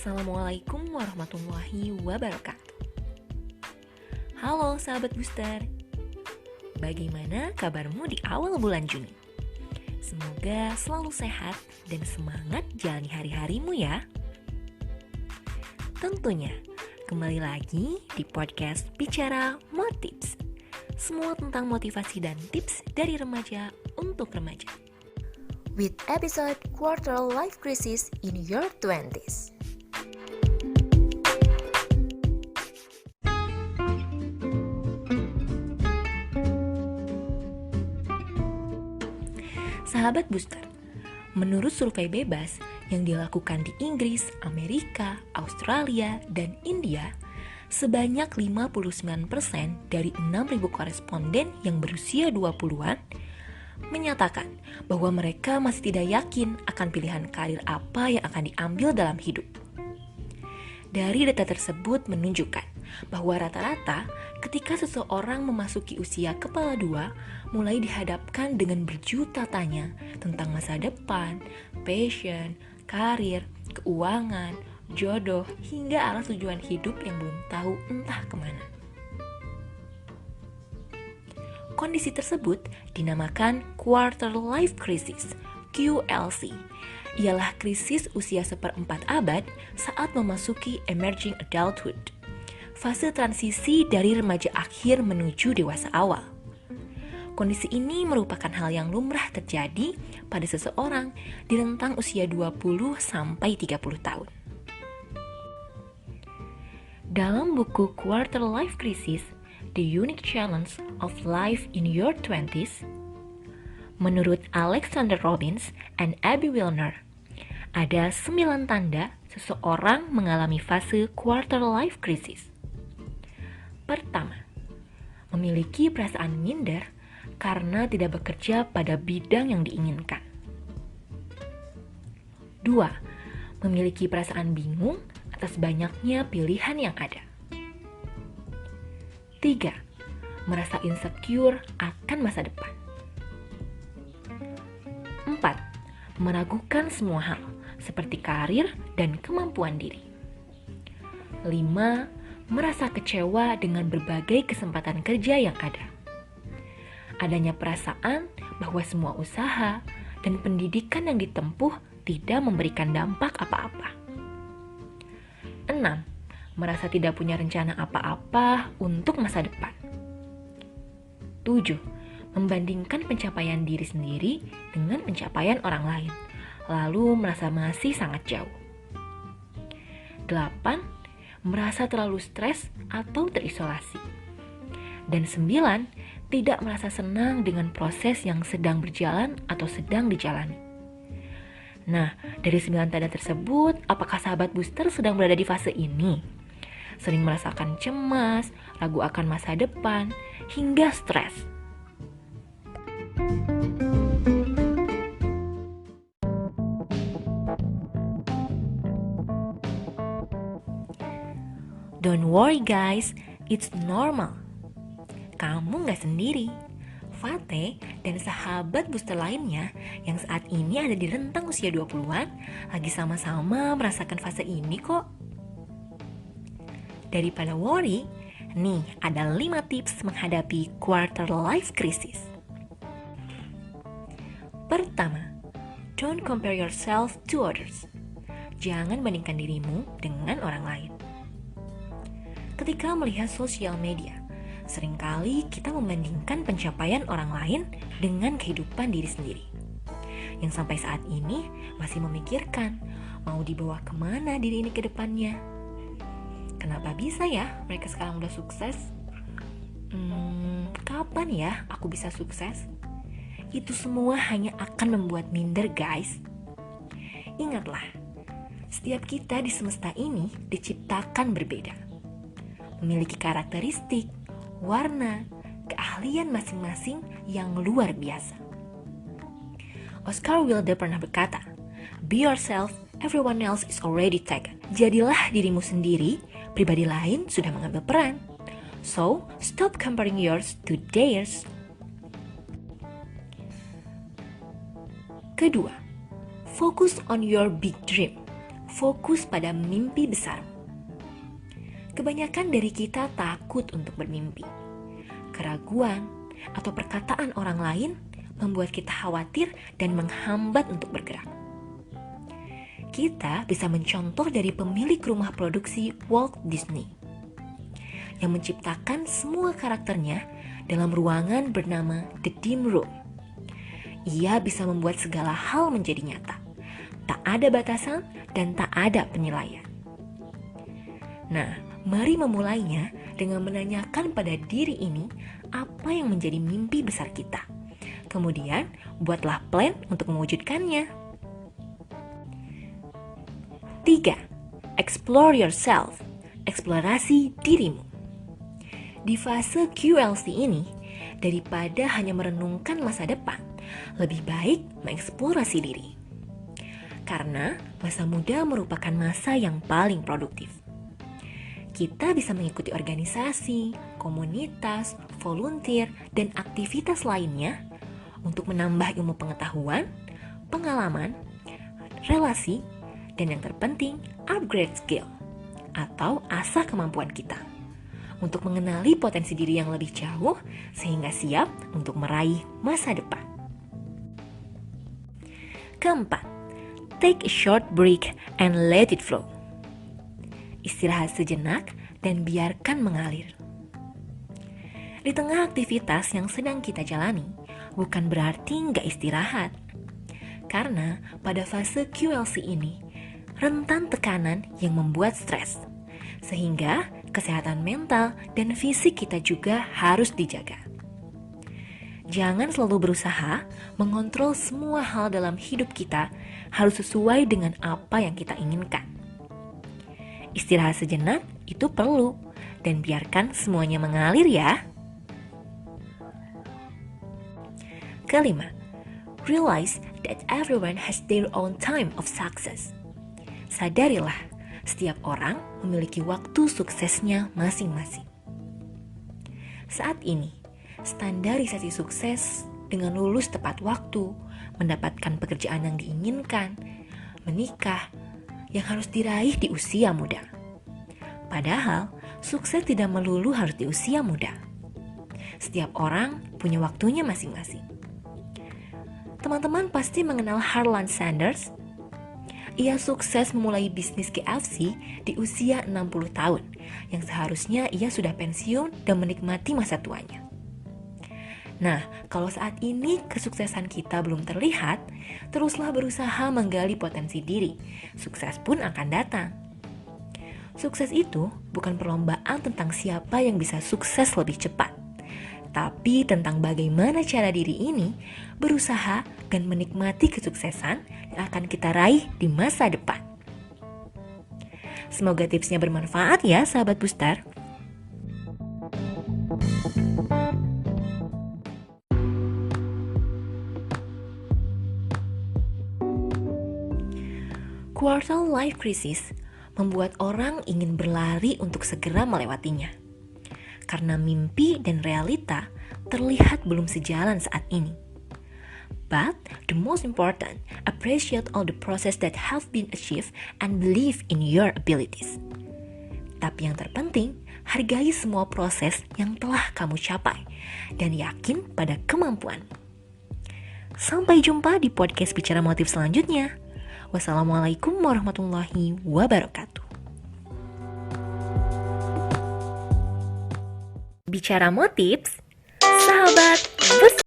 Assalamualaikum warahmatullahi wabarakatuh. Halo sahabat booster, bagaimana kabarmu di awal bulan Juni? Semoga selalu sehat dan semangat jalani hari-harimu ya. Tentunya, kembali lagi di podcast Bicara Motips. Semua tentang motivasi dan tips dari remaja untuk remaja. With episode Quarter Life Crisis in Your 20s. Sahabat booster, menurut survei bebas yang dilakukan di Inggris, Amerika, Australia, dan India, sebanyak 59% dari 6.000 koresponden yang berusia 20-an menyatakan bahwa mereka masih tidak yakin akan pilihan karir apa yang akan diambil dalam hidup. Dari data tersebut menunjukkan bahwa rata-rata ketika seseorang memasuki usia kepala dua, mulai dihadapkan dengan berjuta tanya tentang masa depan, passion, karir, keuangan, jodoh, hingga arah tujuan hidup yang belum tahu entah kemana. Kondisi tersebut dinamakan Quarter Life Crisis, QLC. Ialah krisis usia seperempat abad saat memasuki emerging adulthood, fase transisi dari remaja akhir menuju dewasa awal. Kondisi ini merupakan hal yang lumrah terjadi pada seseorang di rentang usia 20 sampai 30 tahun. Dalam buku Quarter Life Crisis, The Unique Challenge of Life in Your 20s, menurut Alexander Robbins and Abby Wilner, ada 9 tanda seseorang mengalami fase quarter life crisis. Pertama, memiliki perasaan minder karena tidak bekerja pada bidang yang diinginkan. 2. Memiliki perasaan bingung atas banyaknya pilihan yang ada. 3. Merasa insecure akan masa depan. 4. Meragukan semua hal, seperti karir dan kemampuan diri. 5. Merasa kecewa dengan berbagai kesempatan kerja yang ada. Adanya perasaan bahwa semua usaha dan pendidikan yang ditempuh tidak memberikan dampak apa-apa. 6. Merasa tidak punya rencana apa-apa untuk masa depan. 7. Membandingkan pencapaian diri sendiri dengan pencapaian orang lain, lalu merasa masih sangat jauh. 8. Merasa terlalu stres atau terisolasi. Dan 9. Tidak merasa senang dengan proses yang sedang berjalan atau sedang dijalani. Nah, dari 9 tanda tersebut, apakah sahabat booster sedang berada di fase ini? Sering merasakan cemas, ragu akan masa depan, hingga stres. Don't worry guys, it's normal. Kamu gak sendiri. Fate dan sahabat booster lainnya yang saat ini ada di rentang usia 20-an lagi sama-sama merasakan fase ini kok. Daripada worry, nih ada 5 tips menghadapi quarter life crisis. Pertama, don't compare yourself to others. Jangan bandingkan dirimu dengan orang lain. Ketika melihat sosial media, seringkali kita membandingkan pencapaian orang lain dengan kehidupan diri sendiri. Yang sampai saat ini masih memikirkan mau dibawa kemana diri ini ke depannya. Kenapa bisa ya mereka sekarang udah sukses? Kapan ya aku bisa sukses? Itu semua hanya akan membuat minder guys. Ingatlah, setiap kita di semesta ini diciptakan berbeda. Memiliki karakteristik, warna, keahlian masing-masing yang luar biasa. Oscar Wilde pernah berkata, "Be yourself, everyone else is already taken." Jadilah dirimu sendiri, pribadi lain sudah mengambil peran. So, stop comparing yours to theirs. Kedua, fokus on your big dream. fokus pada mimpi besar. Kebanyakan dari kita takut untuk bermimpi. Keraguan atau perkataan orang lain membuat kita khawatir dan menghambat untuk bergerak. Kita bisa mencontoh dari pemilik rumah produksi Walt Disney yang menciptakan semua karakternya dalam ruangan bernama The Dim Room. Ia bisa membuat segala hal menjadi nyata. Tak ada batasan dan tak ada penilaian. Nah, mari memulainya dengan menanyakan pada diri ini apa yang menjadi mimpi besar kita. Kemudian, buatlah plan untuk mewujudkannya. 3. Explore yourself. Eksplorasi dirimu. Di fase QLC ini, daripada hanya merenungkan masa depan, lebih baik mengeksplorasi diri. Karena masa muda merupakan masa yang paling produktif. Kita bisa mengikuti organisasi, komunitas, volunteer, dan aktivitas lainnya untuk menambah ilmu pengetahuan, pengalaman, relasi, dan yang terpenting, upgrade skill atau asah kemampuan kita untuk mengenali potensi diri yang lebih jauh sehingga siap untuk meraih masa depan. Keempat, take a short break and let it flow. Istirahat sejenak dan biarkan mengalir. Di tengah aktivitas yang sedang kita jalani, bukan berarti nggak istirahat. Karena pada fase QLC ini, rentan tekanan yang membuat stres, sehingga kesehatan mental dan fisik kita juga harus dijaga. Jangan selalu berusaha mengontrol semua hal dalam hidup kita harus sesuai dengan apa yang kita inginkan. Istirahat sejenak itu perlu, dan biarkan semuanya mengalir ya. Kelima, realize that everyone has their own time of success. Sadarilah, setiap orang memiliki waktu suksesnya masing-masing. Saat ini, standarisasi sukses dengan lulus tepat waktu, mendapatkan pekerjaan yang diinginkan, menikah, yang harus diraih di usia muda. Padahal, sukses tidak melulu harus di usia muda. Setiap orang punya waktunya masing-masing. Teman-teman pasti mengenal Harlan Sanders. Ia sukses memulai bisnis KFC di usia 60 tahun, yang seharusnya ia sudah pensiun dan menikmati masa tuanya. Nah, kalau saat ini kesuksesan kita belum terlihat, teruslah berusaha menggali potensi diri. Sukses pun akan datang. Sukses itu bukan perlombaan tentang siapa yang bisa sukses lebih cepat, tapi tentang bagaimana cara diri ini berusaha dan menikmati kesuksesan yang akan kita raih di masa depan. Semoga tipsnya bermanfaat ya, sahabat Booster. Quarter life crisis membuat orang ingin berlari untuk segera melewatinya. Karena mimpi dan realita terlihat belum sejalan saat ini. But the most important, appreciate all the process that have been achieved and believe in your abilities. Tapi yang terpenting, hargai semua proses yang telah kamu capai dan yakin pada kemampuan. Sampai jumpa di podcast Bicara Motif selanjutnya. Wassalamualaikum warahmatullahi wabarakatuh. Bicara Motif, sahabat Booster.